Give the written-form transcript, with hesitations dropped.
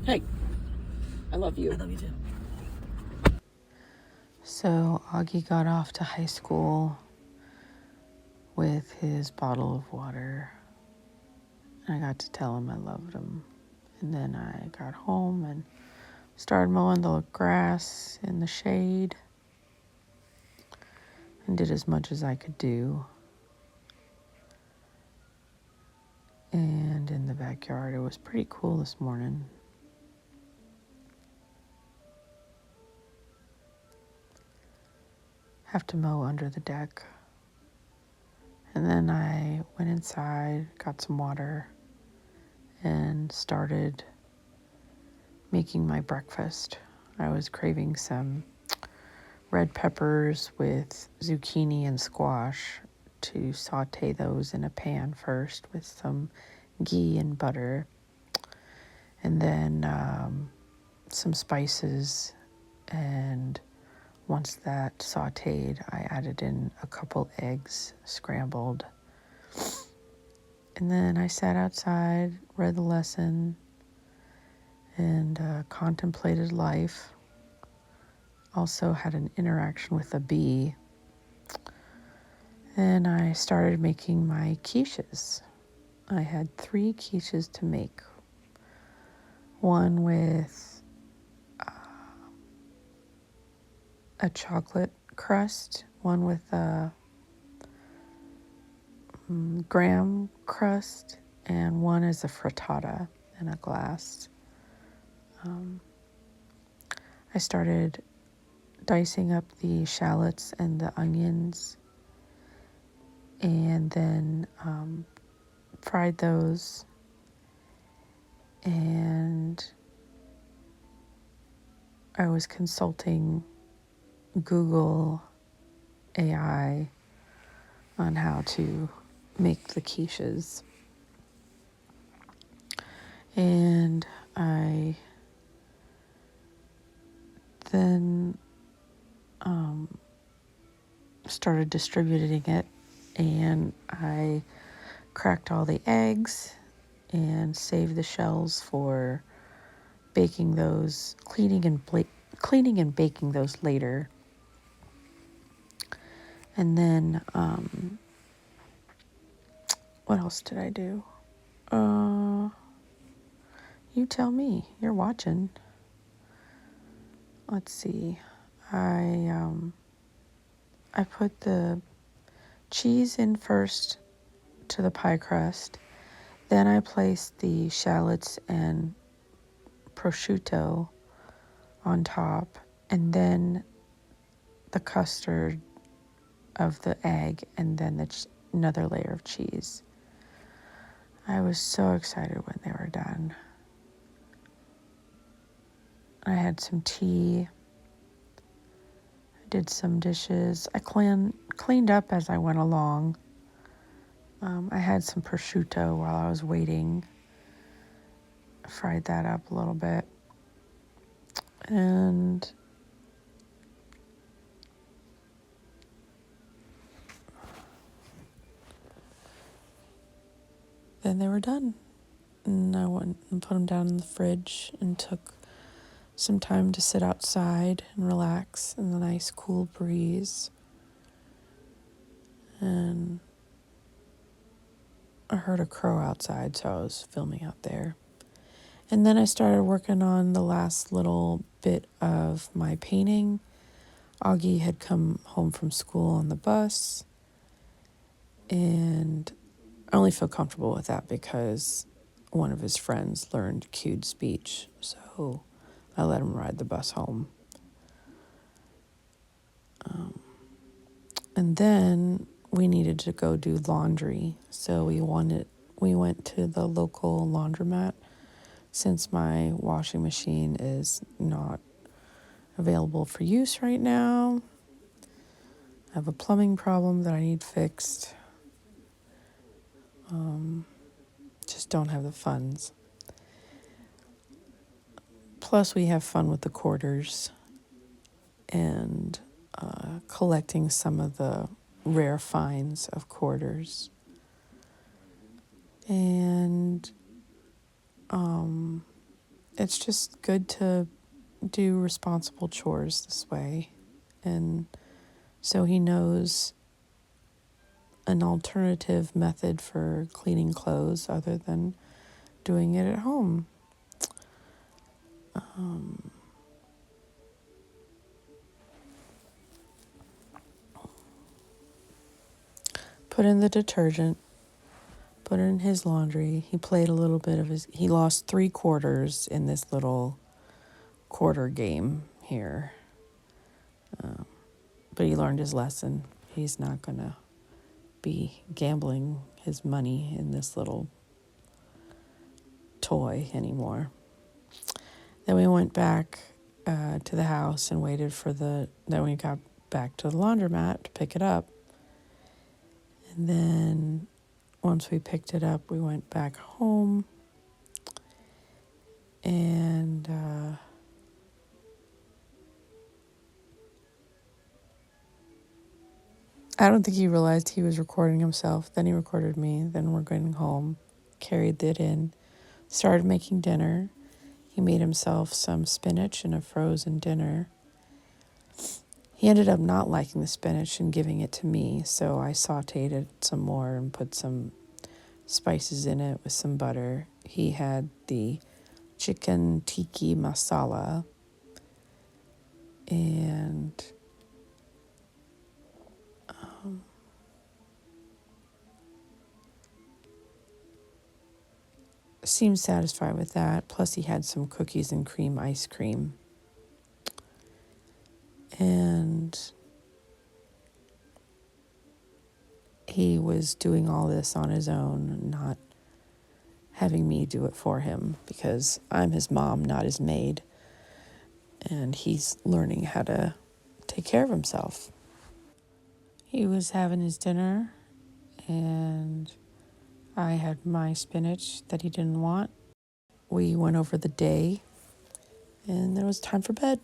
Hey, I love you. I love you too. So Augie got off to high school with his bottle of water. I got to tell him I loved him. And then I got home and started mowing the grass in the shade and did as much as I could do. And in the backyard, it was pretty cool this morning. Have to mow under the deck. And then I went inside, got some water, and started making my breakfast. I was craving some red peppers with zucchini and squash to saute those in a pan first with some ghee and butter. And then some spices, and once that sauteed, I added in a couple eggs scrambled. And then I sat outside, read the lesson, and contemplated life. Also had an interaction with a bee. And I started making my quiches. I had 3 quiches to make. One with a chocolate crust, one with a graham crust, and one is a frittata in a glass. I started dicing up the shallots and the onions, and then fried those, and I was consulting Google AI on how to make the quiches. And I then started distributing it, and I cracked all the eggs and saved the shells for baking those, cleaning and baking those later. And then what else did I do? You tell me. You're watching. Let's see. I put the cheese in first to the pie crust. Then I placed the shallots and prosciutto on top, and then the custard of the egg, and then another layer of cheese. I was so excited when they were done. I had some tea. I did some dishes. I cleaned up as I went along. I had some prosciutto while I was waiting. I fried that up a little bit. And then they were done. And I went and put them down in the fridge and took some time to sit outside and relax in the nice cool breeze. And I heard a crow outside, so I was filming out there. And then I started working on the last little bit of my painting. Augie had come home from school on the bus, and I only feel comfortable with that because one of his friends learned cued speech, so I let him ride the bus home. And then we needed to go do laundry, so we went to the local laundromat since my washing machine is not available for use right now. I have a plumbing problem that I need fixed. Just don't have the funds. Plus, we have fun with the quarters and collecting some of the rare finds of quarters. And it's just good to do responsible chores this way. And so he knows an alternative method for cleaning clothes other than doing it at home. Put in the detergent, put in his laundry. He played a little bit of he lost 3 quarters in this little quarter game here. But he learned his lesson. He's not going to be gambling his money in this little toy anymore. Then we went back to the house and waited for then we got back to the laundromat to pick it up. And then once we picked it up, we went back home. And I don't think he realized he was recording himself. Then he recorded me. Then we're going home. Carried it in. Started making dinner. He made himself some spinach and a frozen dinner. He ended up not liking the spinach and giving it to me, so I sauteed it some more and put some spices in it with some butter. He had the chicken tikka masala, and seemed satisfied with that. Plus he had some cookies and cream ice cream. And he was doing all this on his own, not having me do it for him, because I'm his mom, not his maid. And he's learning how to take care of himself. He was having his dinner, and I had my spinach that he didn't want. We went over the day, and then it was time for bed.